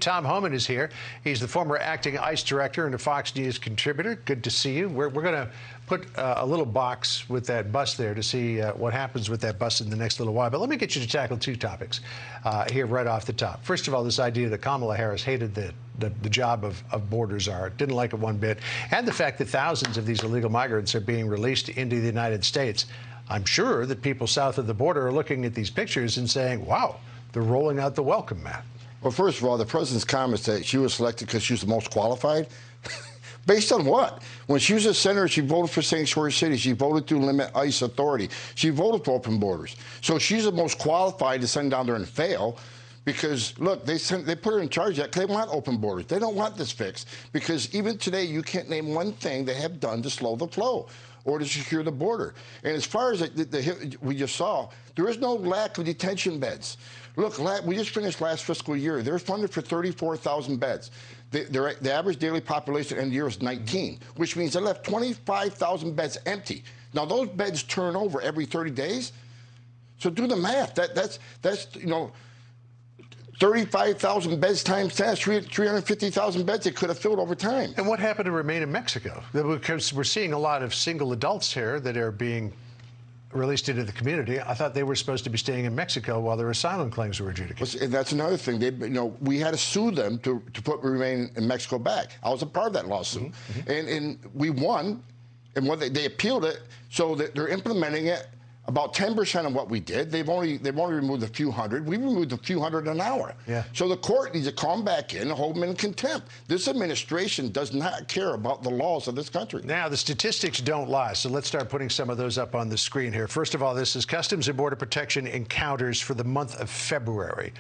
Tom Homan is here. He's the former acting ICE director and a Fox News contributor. Good to see you. We're going to put a little box with that bus there to see what happens with that bus in the next little while. But let me get you to tackle two topics here right off the top. First of all, this idea that Kamala Harris hated the job of border czar, didn't like it one bit, and the fact that thousands of these illegal migrants are being released into the United States. I'm sure that people south of the border are looking at these pictures and saying, wow, they're rolling out the welcome mat. Well, first of all, the president's comments that she was selected because she was the most qualified. Based on what? When she was a senator, she voted for sanctuary cities. She voted to limit ICE authority. She voted for open borders. So she's the most qualified to send down there and fail because, look, they put her in charge of that because they want open borders. They don't want this fixed because even today you can't name one thing they have done to slow the flow or to secure the border. And as far as we just saw, there is no lack of detention beds. Look, we just finished last fiscal year. They're funded for 34,000 beds. The average daily population in the year was 19, which means they left 25,000 beds empty. Now, those beds turn over every 30 days. So do the math. That's 35,000 beds times 10, 350,000 beds they could have filled over time. And what happened to remain in Mexico? Because we're seeing a lot of single adults here that are being released into the community. I thought they were supposed to be staying in Mexico while their asylum claims were adjudicated. And that's another thing. We had to sue them to remain in Mexico back. I was a part of that lawsuit, and we won. And they appealed it, so that they're implementing it. About 10% of what we did. They've only removed a few hundred. We removed a few hundred an hour. Yeah. So the court needs to come back in and hold them in contempt. This administration does not care about the laws of this country. Now, the statistics don't lie, so let's start putting some of those up on the screen here. First of all, this is Customs and Border Protection encounters for the month of February.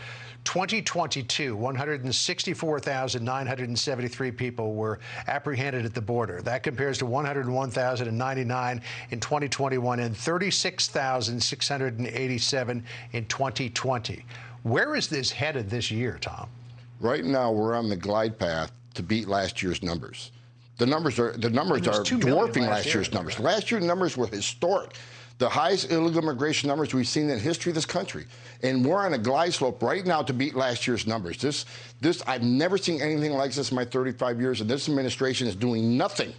2022, 164,973 people were apprehended at the border. That compares to 101,099 in 2021 and 36,687 in 2020. Where is this headed this year, Tom? Right now, we're on the glide path to beat last year's numbers. The numbers are dwarfing last year's numbers. Last year's numbers were historic. The highest illegal immigration numbers we've seen in the history of this country. And we're on a glide slope right now to beat last year's numbers. I've never seen anything like this in my 35 years, and this administration is doing nothing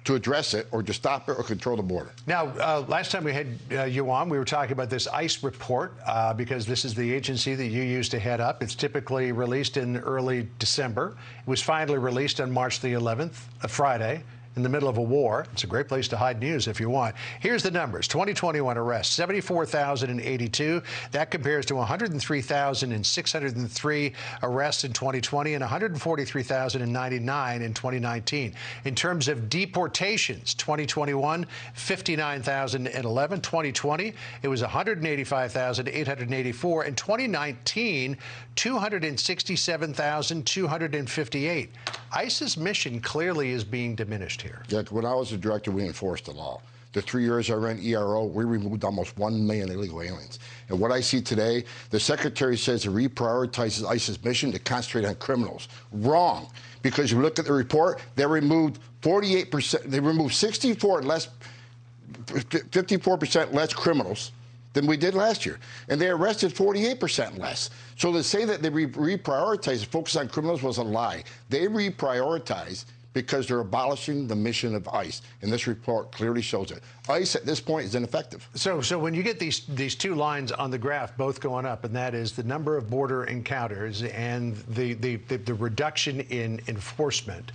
to address it or to stop it or control the border. Now, last time we had you on, we were talking about this ICE report because this is the agency that you used to head up. It's typically released in early December. It was finally released on March the 11th, a Friday, in the middle of a war. It's a great place to hide news if you want. Here's the numbers. 2021 arrests, 74,082. That compares to 103,603 arrests in 2020 and 143,099 in 2019. In terms of deportations, 2021, 59,011. 2020, it was 185,884. In 2019, 267,258. ICE's mission clearly is being diminished here. Yeah, when I was a director, we enforced the law. The 3 years I ran ERO, we removed almost 1 million illegal aliens. And what I see today, the secretary says it reprioritizes ICE's mission to concentrate on criminals. Wrong. Because you look at the report, they removed 48%, they removed 54% less criminals than we did last year. And they arrested 48% less. So to say that they reprioritized, focus on criminals was a lie. They reprioritize because they're abolishing the mission of ICE, and this report clearly shows it. ICE at this point is ineffective. So when you get these two lines on the graph both going up, and that is the number of border encounters and the reduction in enforcement,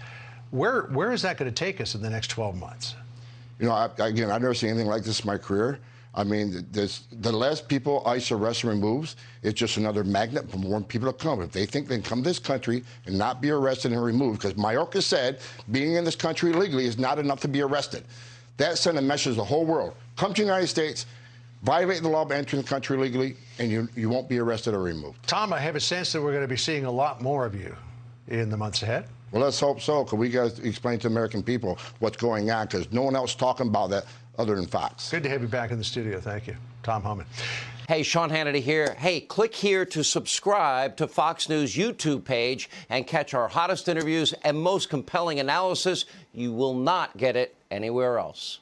where is that going to take us in the next 12 months? You know, again, I've never seen anything like this in my career. I mean, the less people ICE arrests and removes, it's just another magnet for more people to come. If they think they can come to this country and not be arrested and removed, because Mayorkas said being in this country illegally is not enough to be arrested. That sent a message to the whole world. Come to the United States, violate the law by entering the country illegally, and you won't be arrested or removed. Tom, I have a sense that we're going to be seeing a lot more of you in the months ahead. Well, let's hope so, because we got to explain to the American people what's going on, because no one else talking about that other than Fox. Good to have you back in the studio. Thank you. Tom Homan. Hey, Sean Hannity here. Hey, click here to subscribe to Fox News YouTube page and catch our hottest interviews and most compelling analysis. You will not get it anywhere else.